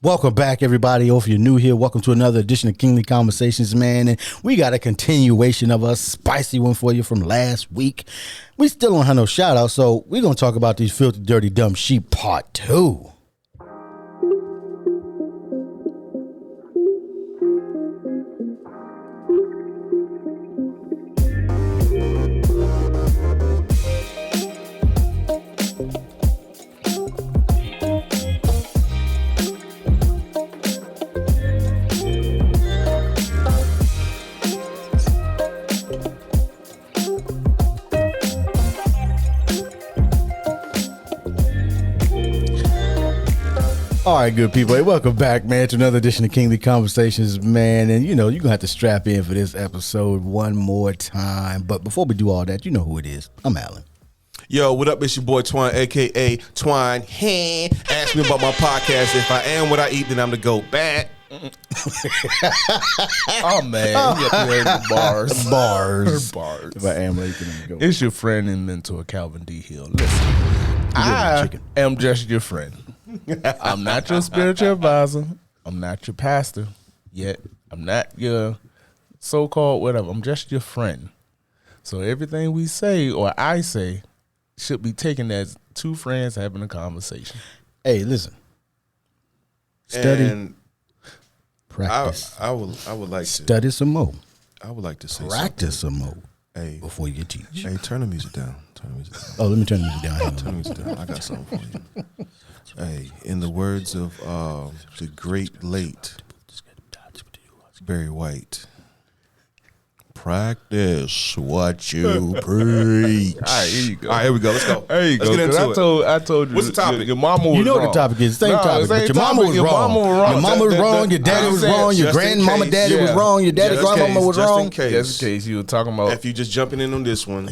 Welcome back, everybody. Or if you're new here, welcome to another edition of Kingly Conversations, man. And we got a continuation of a spicy one for you from last week. We still don't have no shout out, so we're going to talk about these filthy, dirty, dumb sheep part 2. All right, good people. Hey, welcome back, man, to another edition of Kingly Conversations, man. And, you know, you're going to have to strap in for this episode one more time. But before we do all that, you know who it is. I'm Alan. Yo, what up? It's your boy Twine, a.k.a. Twine. Ask me about my podcast. If I am what I eat, then I'm the GOAT. Bad. Oh, man. Bars. If I am late, then I'm the GOAT. It's your friend and mentor, Calvin D. Hill. Listen, I am just your friend. I'm not your spiritual advisor. I'm not your pastor yet. I'm not your so-called whatever. I'm just your friend. So everything we say or I say should be taken as two friends having a conversation. Hey, listen. Study. And practice. I would like to study some more. I would like to say practice something. some more. Hey, before you teach. Hey, turn the music down. Oh, let me turn the music down. Turn the music down. I got something for you. Hey, in the words of the great late Barry White, practice what you preach. All right, here you go. All right, here we go. Let's go. There you Let's go. get into it. I told you. What's the topic? Your mama was You know wrong. what the topic is. Same topic. But your mama was wrong. Your mama was wrong. Your daddy was wrong. Your grandmama daddy was wrong. Your daddy grandmama was wrong. Just in case you were talking about. If you just jumping in on this one.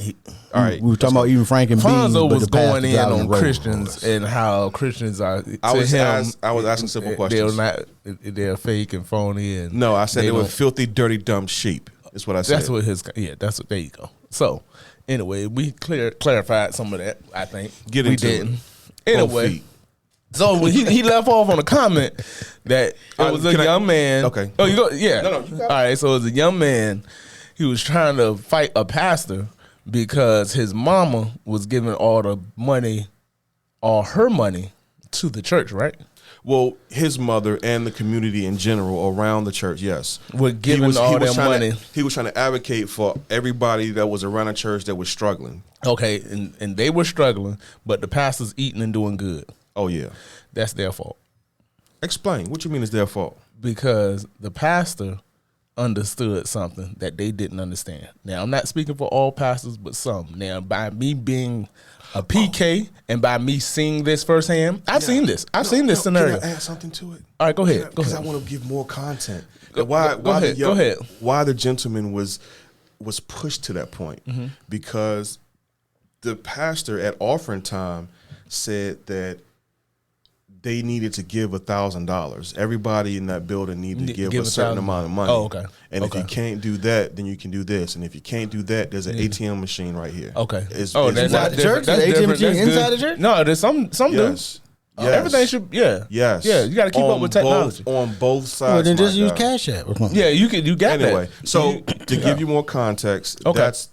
All right. We were talking about even Frank and Beans. Fonzo was going in on Christians and how Christians are. I was asking simple questions. They're fake and phony. And no, I said they were filthy, dirty, dumb sheep. That's what I said. That's what that's what, there you go. So, anyway, we clarified some of that, I think. Get into it. Anyway, so he left off on a comment that it was a young man. Okay. Oh, you go? Yeah. No, you got it. All right, so it was a young man. He was trying to fight a pastor because his mama was giving all her money to the church, right? Well, his mother and the community in general around the church, yes. Were giving all their money. He was trying to advocate for everybody that was around the church that was struggling. Okay, and they were struggling, but the pastor's eating and doing good. Oh, yeah. That's their fault. Explain. What you mean is their fault? Because the pastor understood something that they didn't understand. Now, I'm not speaking for all pastors, but some. Now, by me being a PK and by me seeing this firsthand, I've seen this. I've seen this scenario. Can I add something to it? All right, go ahead. Because I want to give more content. Go ahead. Why the gentleman was pushed to that point? Mm-hmm. Because the pastor at offering time said that they needed to give $1,000. Everybody in that building needed to give a certain amount of money. Oh, okay. And if you can't do that, then you can do this. And if you can't do that, there's an ATM machine right here. Okay. That's inside the church? The ATM machine inside the church? No, there's some yes. do. Everything should, Yes. Yeah, you got to keep up with technology. On both sides. Well, then just use Cash App or something. Yeah, you got that. Anyway, so to give you more context, okay. that's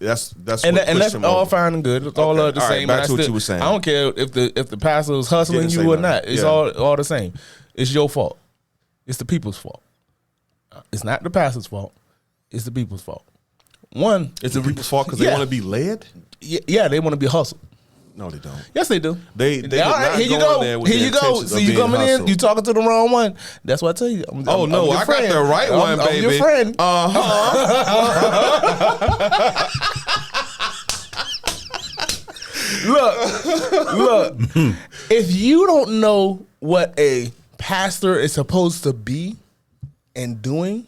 and that's all fine and good. It's all the same. Back to what you were saying. I don't care if the pastor was hustling you or not. It's all the same. It's your fault. It's the people's fault. It's not the pastor's fault. It's the people's fault. One, it's the people's fault because they want to be led. Yeah, they want to be hustled. No, they don't. Yes, they do. They all right, here you go. Here you go. So you coming in, you talking to the wrong one. That's what I tell you. I got the right one, baby. I'm your friend. Look. If you don't know what a pastor is supposed to be and doing,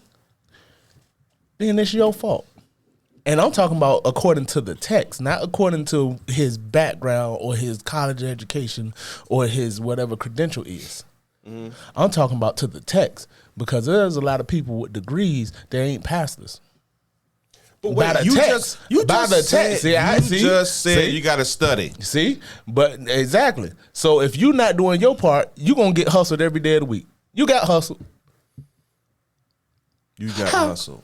then it's your fault. And I'm talking about according to the text, not according to his background or his college education or his whatever credential is. Mm-hmm. I'm talking about to the text because there's a lot of people with degrees that ain't pastors. But wait, you just said you got to study. See? But exactly. So if you're not doing your part, you're going to get hustled every day of the week. You got hustled. You got hustled.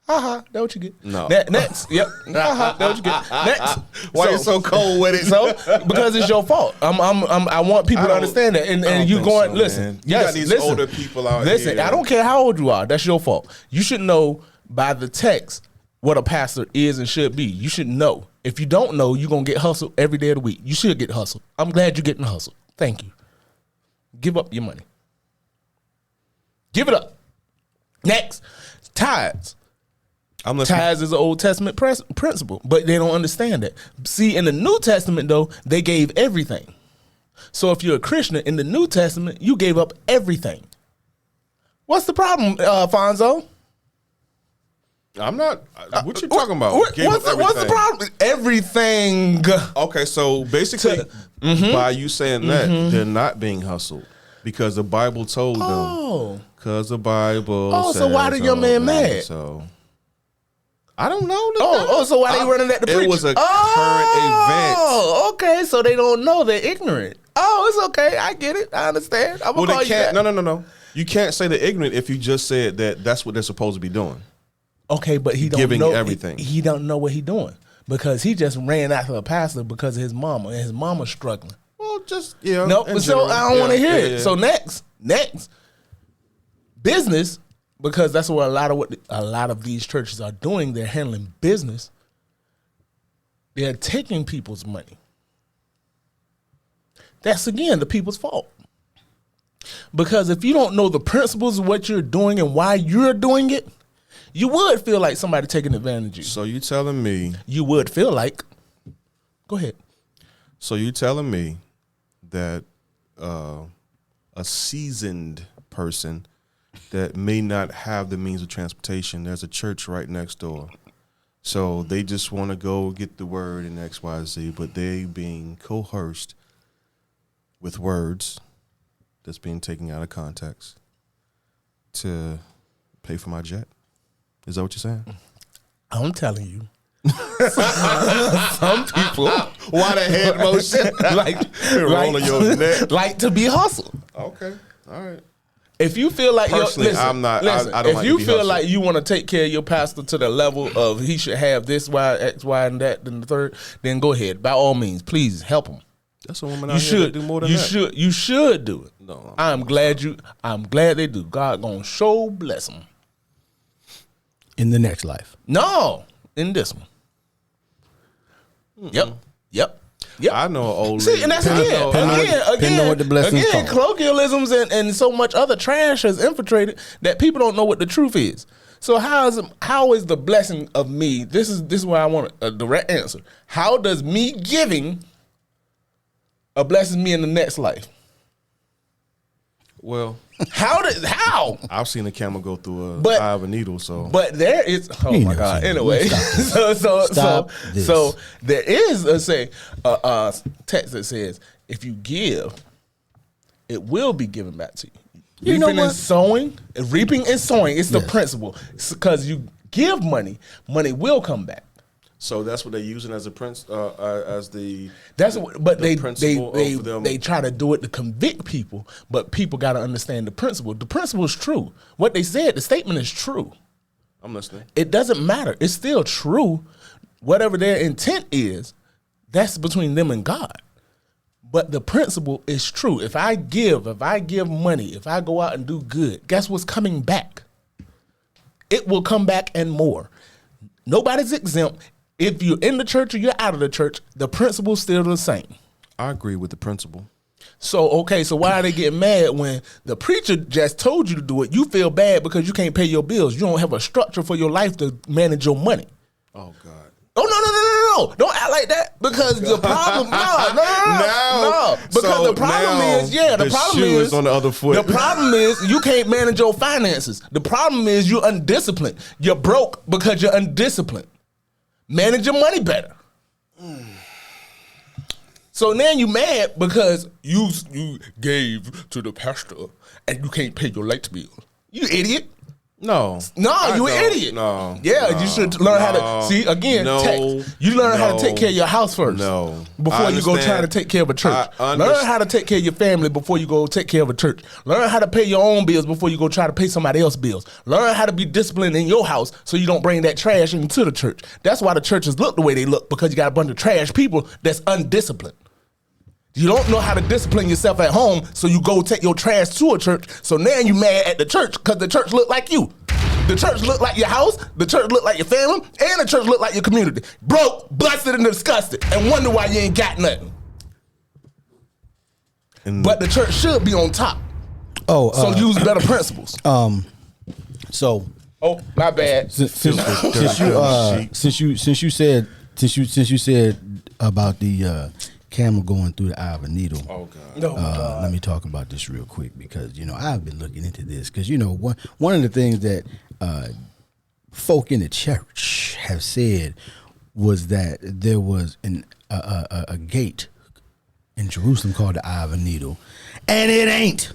That what you get. No. Next. Yep. That what you get. Next. Why you so cold with it? So because it's your fault. I want people to understand that. And you going, listen. Man. You got these older people out here. Listen, I don't care how old you are. That's your fault. You should know by the text what a pastor is and should be. You should know. If you don't know, you're going to get hustled every day of the week. You should get hustled. I'm glad you're getting hustled. Thank you. Give up your money. Give it up. Next. Tithes. I'm listening. Tithes is an Old Testament principle, but they don't understand that. See, in the New Testament, though, they gave everything. So if you're a Christian, in the New Testament, you gave up everything. What's the problem, Fonzo? I'm not. What you talking about? What's the problem? Everything. Okay, so basically, by you saying that, they're not being hustled because the Bible told them. Because the Bible. Oh, so why the young man mad? So I don't know. So why they running at the preacher? It was a current event. Oh, okay. So they don't know. They're ignorant. Oh, it's okay. I get it. I understand. I'm gonna call you that. No. You can't say they're ignorant if you just said that that's what they're supposed to be doing. Okay, but he don't giving know everything. He don't know what he doing because he just ran after a pastor because of his mama, and his mama's struggling. Well, just yeah. No, so I don't want to hear it. Yeah. So next, business, because that's what a lot of these churches are doing. They're handling business. They're taking people's money. That's again the people's fault. Because if you don't know the principles of what you're doing and why you're doing it, you would feel like somebody taking advantage of you. So you telling me you would feel like. Go ahead. So you telling me that a seasoned person that may not have the means of transportation, there's a church right next door. So they just want to go get the word in XYZ, but they being coerced with words that's being taken out of context to pay for my jet. Is that what you're saying? I'm telling you. Some people why the head motion rolling your neck like to be hustled. Okay, all right. If you feel like personally, I'm not. Listen, I don't. If you feel like you want to take care of your pastor to the level of he should have this, Y, X, Y, and that, then the third, then go ahead. By all means, please help him. That's a woman out here that do more than that. You should do it. No, I'm glad they do. God gonna show bless them. In the next life. No, in this one. Yep. I know an old lady. See, and that's again, what the blessings called. Colloquialisms and so much other trash has infiltrated that people don't know what the truth is. So how is the blessing of me? This is where I want a direct answer. How does me giving a blessing me in the next life? Well, how? I've seen a camel go through a eye of a needle. So, but there is. Oh my God! Anyway, so there is a text that says if you give, it will be given back to you. Reaping and sowing. It's the principle. Because you give money will come back. So that's what they're using as a they try to do it to convict people, but people got to understand the principle. The principle is true. What they said, the statement is true. I'm listening. It doesn't matter. It's still true. Whatever their intent is, that's between them and God. But the principle is true. If I give money, if I go out and do good, guess what's coming back? It will come back and more. Nobody's exempt. If you're in the church or you're out of the church, the principle's still the same. I agree with the principle. So why are they getting mad when the preacher just told you to do it? You feel bad because you can't pay your bills. You don't have a structure for your life to manage your money. Oh, God. Oh, no. Don't act like that. Because the problem, no. Because the problem is on the other foot. The problem is you can't manage your finances. The problem is you're undisciplined. You're broke because you're undisciplined. Manage your money better. So now you mad because you gave to the pastor and you can't pay your light bill. You idiot. No, you an idiot. No, you should learn how to see again. You learn how to take care of your house first. No, before you go try to take care of a church. Learn how to take care of your family before you go take care of a church. Learn how to pay your own bills before you go try to pay somebody else's bills. Learn how to be disciplined in your house so you don't bring that trash into the church. That's why the churches look the way they look, because you got a bunch of trash people that's undisciplined. You don't know how to discipline yourself at home, so you go take your trash to a church. So now you mad at the church because the church look like you. The church look like your house, the church look like your family, and the church look like your community. Broke, busted, and disgusted, and wonder why you ain't got nothing. But the church should be on top. So use better principles. So. Oh, my bad. Since you said about the camel going through the eye of a needle. Oh God. Let me talk about this real quick, because I've been looking into this, because one of the things that folk in the church have said was that there was a gate in Jerusalem called the Eye of a Needle, and it ain't.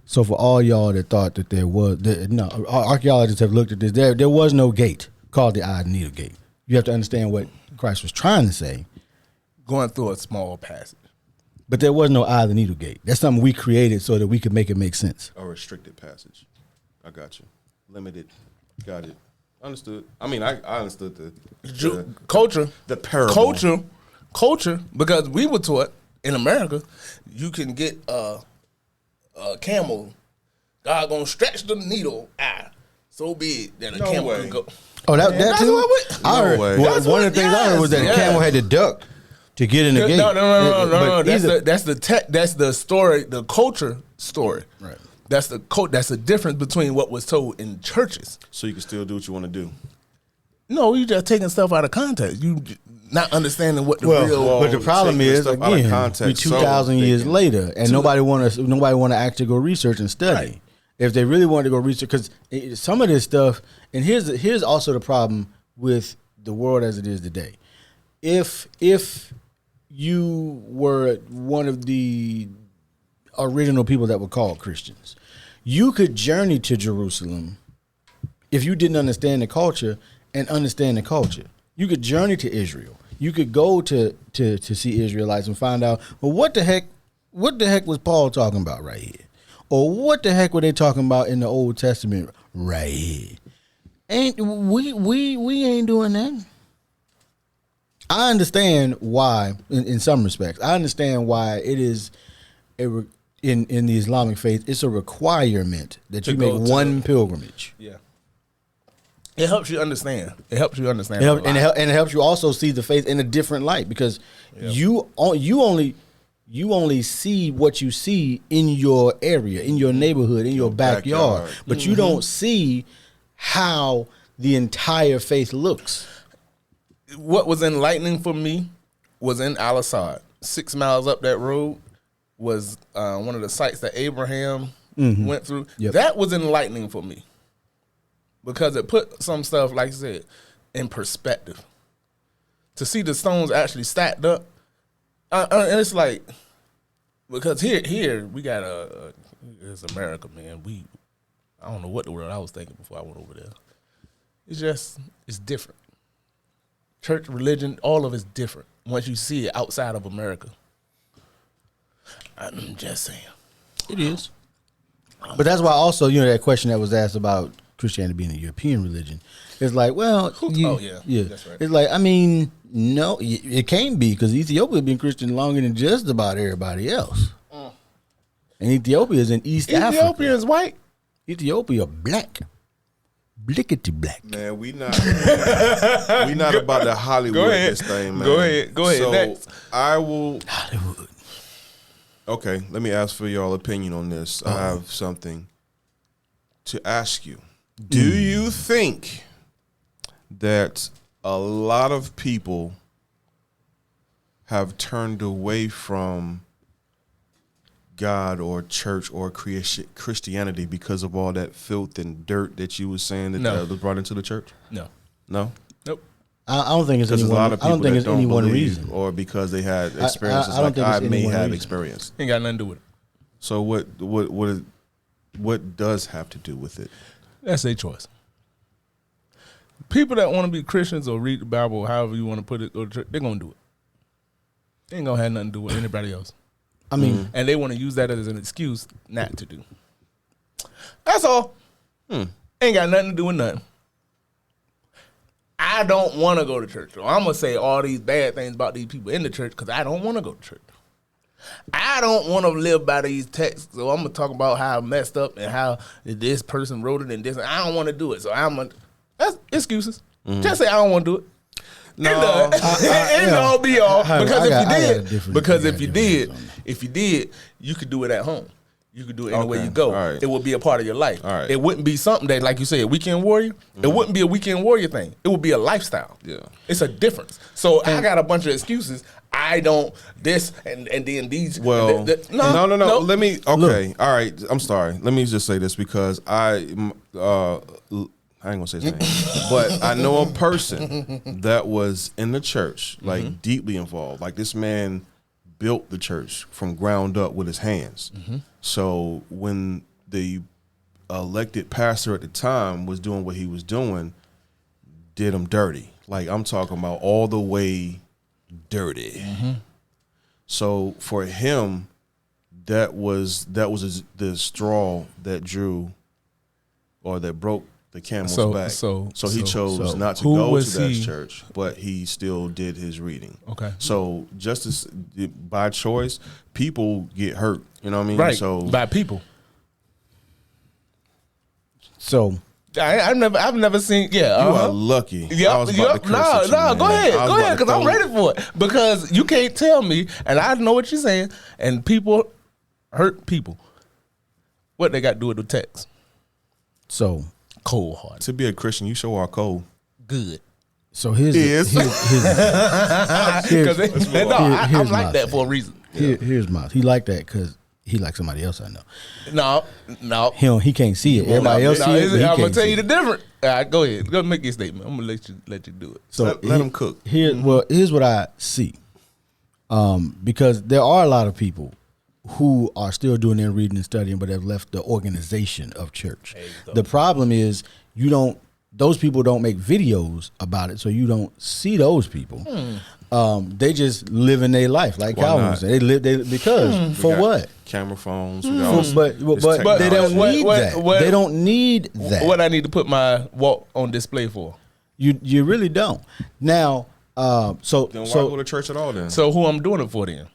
So for all y'all that thought that there was, archaeologists have looked at this. There was no gate called the Eye of the Needle gate. You have to understand what Christ was trying to say. Going through a small passage. But there was no Eye of the Needle gate. That's something we created so that we could make it make sense. A restricted passage. I got you. Limited. Got it. Understood. I mean, I understood the culture. The parable. Culture, because we were taught in America, you can get a camel. God gonna stretch the needle eye so big that a camel can go. Oh, that too? I heard. One of the things I heard was that a camel had to duck to get in the gate. No. That's the story, the culture story. Right. That's the difference between what was told in churches. So you can still do what you want to do. No, you just taking stuff out of context. You not understanding what the real. But the problem is, again, we 2,000 years later, and nobody want to actually go research and study. Right. If they really wanted to go research, because some of this stuff, and here's also the problem with the world as it is today. If you were one of the original people that were called Christians, you could journey to Jerusalem if you didn't understand the culture and understand the culture. You could journey to Israel. You could go to see Israelites and find out, well, what the heck was Paul talking about right here? Or what the heck were they talking about in the Old Testament right here? Ain't we ain't doing that. I understand why, in some respects, I understand why it is in the Islamic faith, it's a requirement that you make one pilgrimage. Yeah. It helps you understand. It helps you understand. And it helps you also see the faith in a different light, because you only see what you see in your area, in your neighborhood, in your backyard. But you don't see how the entire faith looks. What was enlightening for me was in Al-Assad. 6 miles up that road was one of the sites that Abraham went through. Yep. That was enlightening for me, because it put some stuff, like I said, in perspective. To see the stones actually stacked up, and it's like, because here we got it's America, man. I don't know what the word I was thinking before I went over there. It's different. Church, religion, all of it's different once you see it outside of America. I'm just saying. It is. But that's why also, that question that was asked about Christianity being a European religion, it's like, well, yeah, that's right. It's like, I mean, no, it can't be, because Ethiopia has been Christian longer than just about everybody else. And Ethiopia is in East Africa. Ethiopia is white. Ethiopia black. Blickety black. Man, we not about to Hollywood this thing, man. Go ahead. So next. I will. Hollywood. Okay, let me ask for y'all opinion on this. I have something to ask you. Do you think that a lot of people have turned away from God or church or Christianity because of all that filth and dirt that you were saying that was brought into the church? No. Nope. I don't think it's any one. I don't think it's any one reason, or because they had experiences I may have experienced. Ain't got nothing to do with it. So what does have to do with it? That's their choice. People that want to be Christians or read the Bible, however you want to put it, go to church, they're going to do it. They ain't going to have nothing to do with anybody else. I mean, and they want to use that as an excuse not to do. That's all. Ain't got nothing to do with nothing. I don't want to go to church. So I'm going to say all these bad things about these people in the church because I don't want to go to church. I don't want to live by these texts, so I'm going to talk about how I messed up and how this person wrote it and this. I don't want to do it, so that's excuses. Just say I don't want to do it. No, it all be all because if you did, you could do it at home. You could do it anywhere you go. Right. It would be a part of your life. Right. It wouldn't be something that, like you said, weekend warrior. It wouldn't be a weekend warrior thing. It would be a lifestyle. Yeah, it's a difference. So I got a bunch of excuses. I don't this and then these. Well, no. Let me. Okay, all right. I'm sorry. Let me just say this because I ain't gonna say his name, but I know a person that was in the church, like deeply involved. Like this man built the church from ground up with his hands. So when the elected pastor at the time was doing what he was doing, did him dirty. Like I'm talking about all the way dirty. So for him, that was the straw that drew or that broke the camel's back. So he chose not to go to that church, but he still did his reading. Okay. So just as by choice, people get hurt. You know what I mean? Right. So by people. So I've never seen. Yeah, you are lucky. No, go ahead, because I'm ready for it. Because you can't tell me, and I know what you're saying. And people hurt people. What they got to do with the text? So cold hearted. To be a Christian, you sure are cold. Good. So I'm like that for a reason. Here's my. He like that because he like somebody else I know. No. He can't see it. Everybody else see it. I'm gonna tell you the difference. All right, go ahead. Go make your statement. I'm gonna let you do it. So let him cook. Here's what I see. Because there are a lot of people who are still doing their reading and studying, but have left the organization of church. The problem is those people don't make videos about it, so you don't see those people. They just live in their life like Calvin said. For what? Camera phones. But they don't need that. They don't need that. What I need to put my walk on display for? You really don't. Now, then why go to church at all then? So who I'm doing it for then?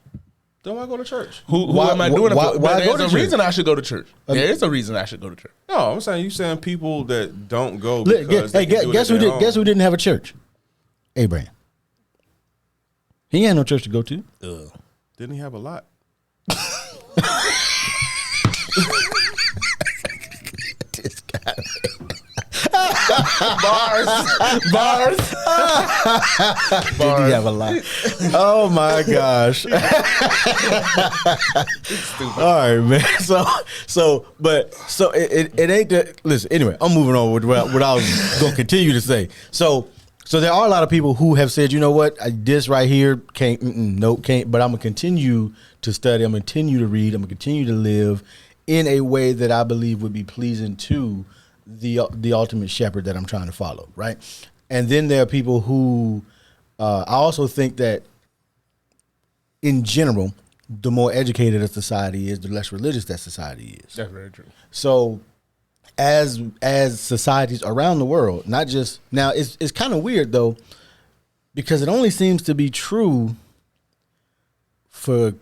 Then why go to church? Who am I doing it for? There's a reason I should go to church. There is a reason I should go to church. No, I'm saying you saying people that don't go because guess who didn't have a church? Abraham. He ain't no church to go to. Didn't he have a lot? This guy. Bars. Did he have a lot? Oh my gosh. All right, man. So it ain't that. Listen, anyway, I'm moving on with what I was going to continue to say. So there are a lot of people who have said, you know what, this right here can't, but I'm going to continue to study. I'm going to continue to read. I'm going to continue to live in a way that I believe would be pleasing to the ultimate shepherd that I'm trying to follow, right? And then there are people who, I also think that in general, the more educated a society is, the less religious that society is. That's very true. So as societies around the world, not just now, it's kind of weird though, because it only seems to be true for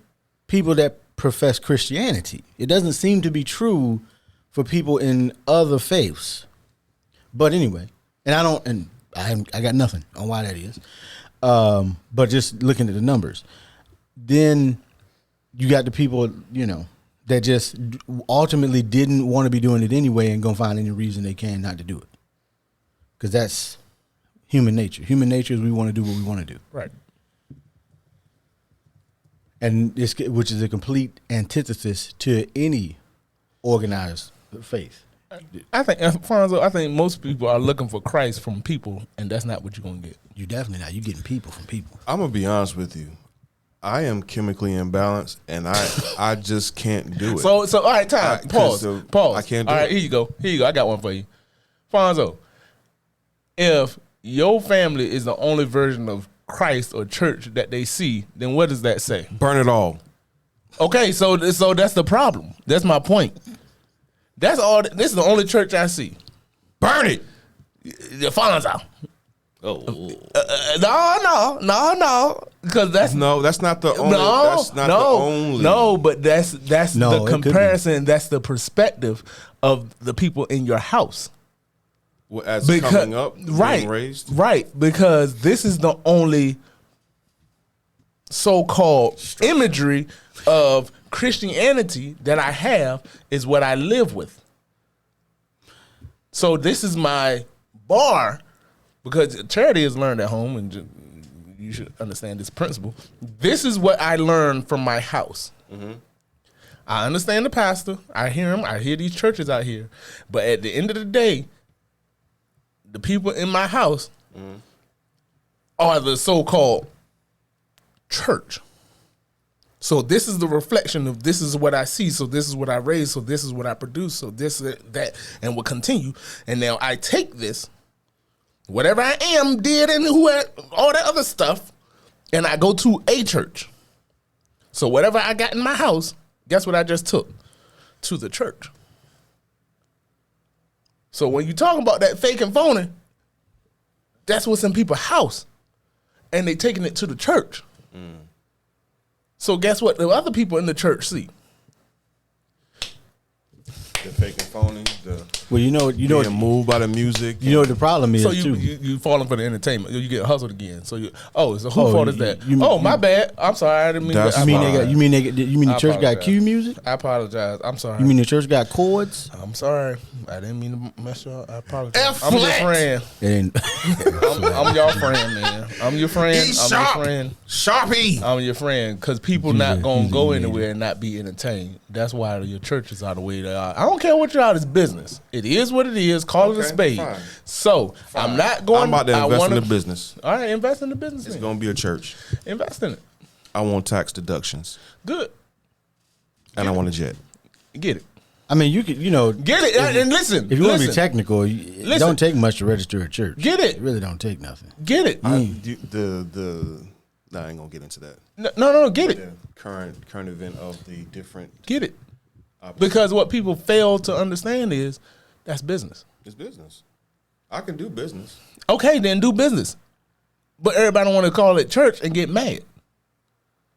people that profess Christianity. It doesn't seem to be true for people in other faiths. But anyway, and I got nothing on why that is. But just looking at the numbers, then you got the people, that just ultimately didn't want to be doing it anyway and gonna find any reason they can not to do it. Because that's human nature. Human nature is we want to do what we want to do. Right. And which is a complete antithesis to any organized faith. I think, Fonzo, I think most people are looking for Christ from people, and that's not what you're going to get. You definitely not. You're getting people from people. I'm going to be honest with you. I am chemically imbalanced, and I just can't do it. So all right, time. Pause. I can't do it. All right, here you go. I got one for you. Fonzo, if your family is the only version of Christ or church that they see, then what does that say? Burn it all. Okay, so that's the problem. That's my point. That's all. This is the only church I see. Burn it. Fonzo. No, because that's not the only. That's not the only. No, but that's No, the comparison. That's the perspective of the people in your house. As coming up, being raised, right? Because this is the only so-called imagery of Christianity that I have is what I live with. So this is my bar. Because charity is learned at home, and you should understand this principle. This is what I learned from my house. Mm-hmm. I understand the pastor. I hear him. I hear these churches out here. But at the end of the day, the people in my house are the so-called church. So this is the reflection of this is what I see. So this is what I raise. So this is what I produce. So this, that, and will continue. And now I take this, whatever I am, did, and all that other stuff, and I go to a church. So whatever I got in my house, guess what I just took? To the church. So when you talking about that fake and phony, that's what's in people's house. And they taking it to the church. So guess what the other people in the church see? The fake and phony. Well, you know, being moved by the music. You know what the problem is So too. you falling for the entertainment. You get hustled again. So so whose fault is that? My bad. I'm sorry. I didn't mean that. You mean the church got cue music? I apologize. I'm sorry. You mean the church got chords? I'm sorry. I didn't mean to mess you up. I apologize. F I'm your flat. friend. And I'm your friend, man. I'm your friend. I'm your friend. Sharpie. I'm your friend. Because people not going to go anywhere and not be entertained. That's why your churches are the way they are. I don't care what y'all is business. It is what it is. Call it a spade. Fine. So I'm not going. I'm about to invest in the business. All right, invest in the business. It's going to be a church. Invest in it. I want tax deductions. Good. And I want a jet. Get it. I mean, you could, Get it. And listen. If you want to be technical, it don't take much to register a church. Get it. It really don't take nothing. Get it. I ain't gonna get into that. No. Get it. The current event of the different. Get it. Because what people fail to understand is that's business. It's business. I can do business. Okay, then do business. But everybody want to call it church and get mad.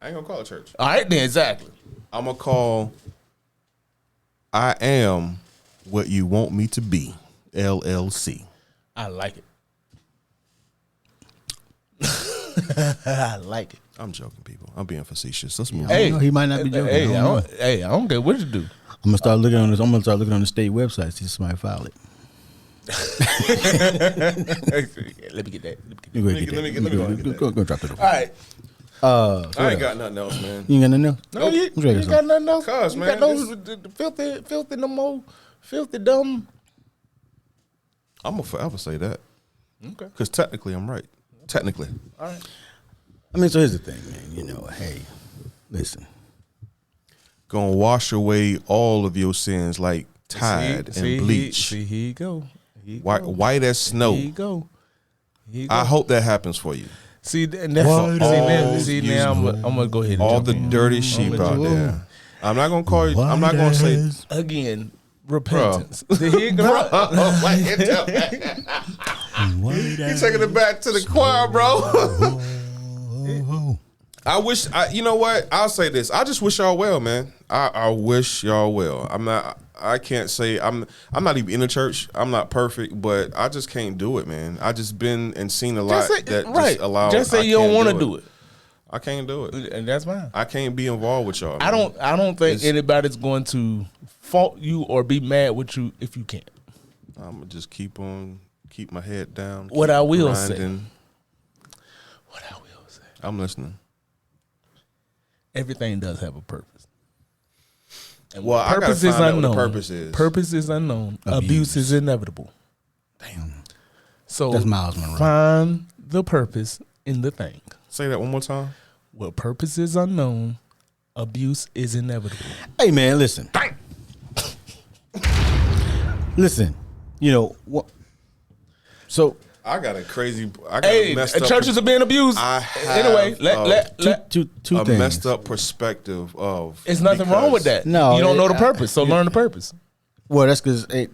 I ain't gonna call it church. All right, then exactly. I'm gonna call. I am what you want me to be. LLC. I like it. I like it. I'm joking, people. I'm being facetious. Let's move Hey, on. He might not be joking. Hey, I don't know. I don't care what you do. I'm gonna start looking on this. I'm gonna start looking on the state website. See if somebody file it. Let me get that. Go drop it. All right. I ain't got nothing else, man. You ain't got nothing else? No, you I'm drinking ain't got nothing else. Cuz, You man, got no filthy, no more filthy dumb. I'm gonna forever say that. Okay. Because technically, I'm right. Technically. All right. I mean, so here's the thing, man. Hey, listen. Gonna wash away all of your sins like Tide and bleach. Here you go. White as snow. Here you go. I hope that happens for you. See, and that's now I'm gonna go ahead and All jump the in. dirty sheep out there. I'm not gonna call you. I'm not gonna say. Again, repentance. You taking it back to the choir, bro. I wish. You know what? I'll say this. I just wish y'all well, man. I wish y'all well. I can't say I'm not even in the church. I'm not perfect, but I just can't do it, man. I just been and seen a lot just allow. Just say you don't want to do it. I can't do it, and that's fine. I can't be involved with y'all. Man. I don't think anybody's going to fault you or be mad with you if you can't. I'm gonna just keep my head down. What I will say. I'm listening. Everything does have a purpose. And well, purpose I is unknown. unknown. What the purpose is. Purpose is unknown. Abuse is inevitable. Damn. So that's Miles Monroe. Find the purpose in the thing. Say that one more time. Well, purpose is unknown. Abuse is inevitable. Hey, man, listen. Listen. So I got Hey, messed up. churches are being abused. I have Anyway, two a things. messed up perspective of. it's nothing wrong with that. No, you don't know the I- purpose, so learn the purpose. Well, that's because it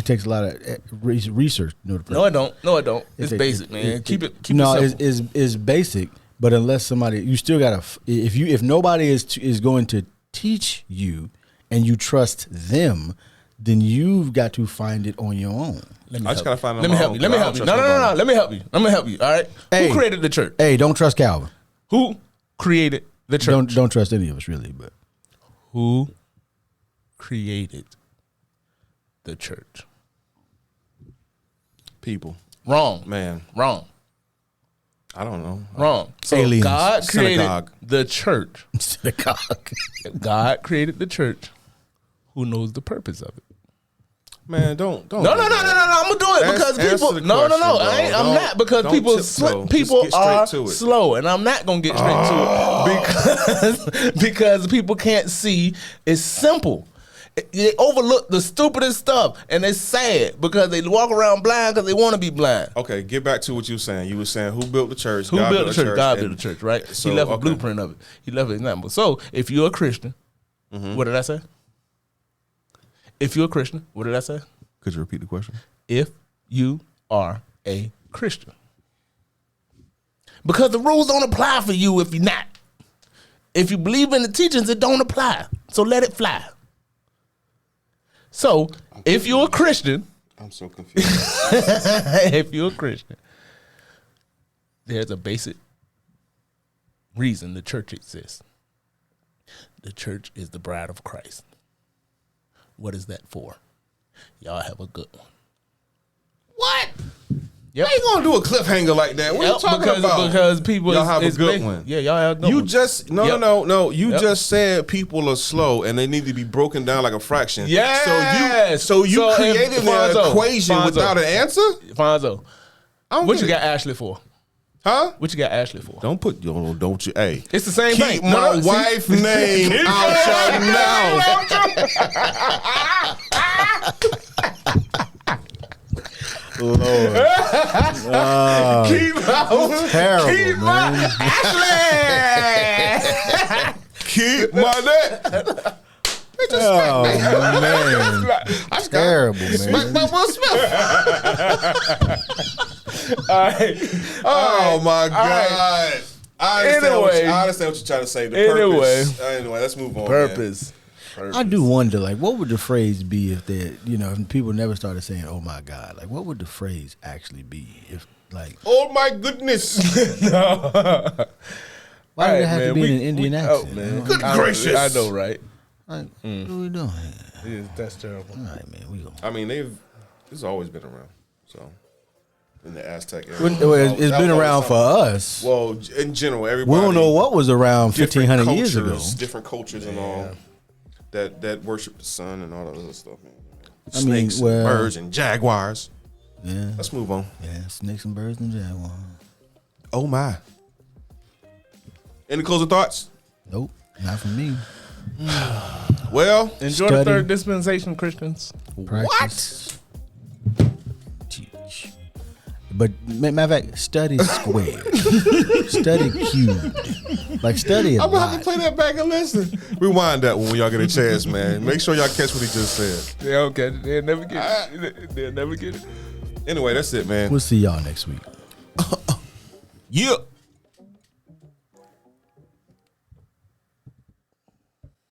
takes a lot of research. To know the No, I don't. No, I don't. It's It- basic, it- man. it- Keep it no, simple. it's basic, but unless somebody, you still gotta. If nobody is going to teach you and you trust them, then you've got to find it on your own. I just gotta find. Let me help you. Let me help you. No. Let me help you. Let me help you. All right. Hey. Who created the church? Hey, don't trust Calvin. Who created the church? Don't trust any of us really, but Who created the church? People, Wrong. man, Wrong. I don't know. Wrong. So Aliens. God created Synagogue. the church. synagogue. God created the church. Who knows the purpose of it? Man, don't. No. I'm gonna do it because Answer people. the No. question, bro. I'm Don't- not because don't people. tiptoe. Just People get straight are to it. slow, and I'm not gonna get straight to it because people can't see. It's simple. They overlook the stupidest stuff, and it's sad because they walk around blind because they want to be blind. Okay, get back to what you were saying. You were saying who built the church? Who built the church? God and- built the church, right? So, He left a okay. blueprint of it. He left an example. So if you're a Christian, what did I say? If you're a Christian, what did I say? Could you repeat the question? If you are a Christian. Because the rules don't apply for you if you're not. If you believe in the teachings, it don't apply. So let it fly. So if you're a Christian, I'm so confused. if you're a Christian, there's a basic reason the church exists. The church is the bride of Christ. What is that for? Y'all have a good one. What? Yep. How you gonna do a cliffhanger like that? What are you talking about? Because people, Y'all have a it's good ba- one. Yeah, y'all have a good You one. just no. You Yep. just said people are slow and they need to be broken down like a fraction. Yes. So you So if- created an Fonzo, equation Fonzo. without an answer? Fonzo, I don't what get you it. got Ashley for? Huh? What you got Ashley for? Don't put don't you? Hey, It's the same keep thing. my No, see? wife's name out your mouth. Lord, Keep out. Terrible, Keep my man. Ashley. keep my name. Oh man, terrible, man. But Will Smith. All right. Oh my God. I understand, Anyway. I understand what you're trying to say. The Anyway. purpose. Anyway, let's move on. Purpose. I do wonder, like, what would the phrase be if if people never started saying, "Oh my God"? Like, what would the phrase actually be? If, like, Oh my goodness. why would it have to be in an Indian accent? Oh, man. Good gracious. I know, right? Like, what are we doing? Yeah, that's terrible. All right, man, we go. I mean, this has always been around. So, in the Aztec era. It's been around for us. Well, in general, We everybody. don't know what was around different 1,500 years ago. cultures, different cultures and all that worship the sun and all that other stuff. Man. I mean, Snakes, and well- birds, and jaguars. Yeah, Let's move on. yeah, snakes and birds and jaguars. Oh my! Any closing thoughts? Nope, not for me. Well, Enjoy Study. the third dispensation, Christians. Practice. Teach. But matter of fact, study squared, study cubed, like study a I'm gonna have lot. to play that back and listen. Rewind that one when y'all get a chance, man. Make sure y'all catch what he just said. They don't catch it. They'll never get it. They'll never get it. Anyway, that's it, man. We'll see y'all next week. Yeah.